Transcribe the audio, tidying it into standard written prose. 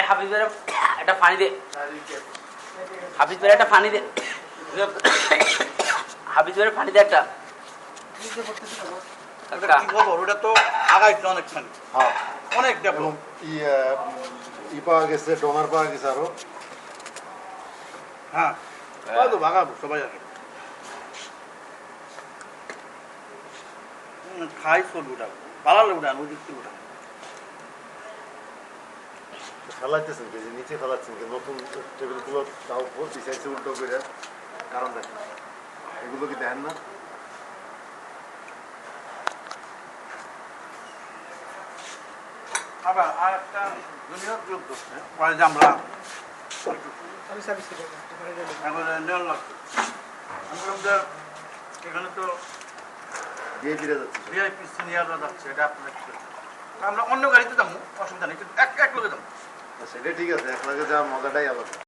হাফিজ ভাই একটা পানি দে, হাফিজ ভাই একটা পানি দে, হাফিজ ভাই পানি দে একটা। কি খবর? ওটা তো আগাইছে অনেকখানি, হ্যাঁ অনেক ডেভেলপ। ই পাওয়া গেছে, ডোনার পাওয়া গেছে আরো। হ্যাঁ তো ভাগাবো সবাই আসে। খাই চলবে ওটা, পালালে উঠান ওই দিক থেকে উঠান। ফেলাইতেছেন যে নিচে ফেলাচ্ছেন, নতুন টেবিল গুলো তাও বিছাইছে উল্টো করে, কারণ দেখেন এগুলো কি দেখেন না? আবার আর একটা জুনিয়র গ্রুপ করছে, যে আমরা নেওয়ার লাগছে। এখানে তো দিয়ে ফিরে যাচ্ছে। ভিআইপি সিনিয়ররা যাচ্ছে, এটা আপনার আমরা অন্য গাড়িতে যাবো, অসুবিধা নেই, কিন্তু এক লোকে যাবো। সেটা ঠিক আছে, এক লাগে যাওয়ার মজাটাই আলাদা।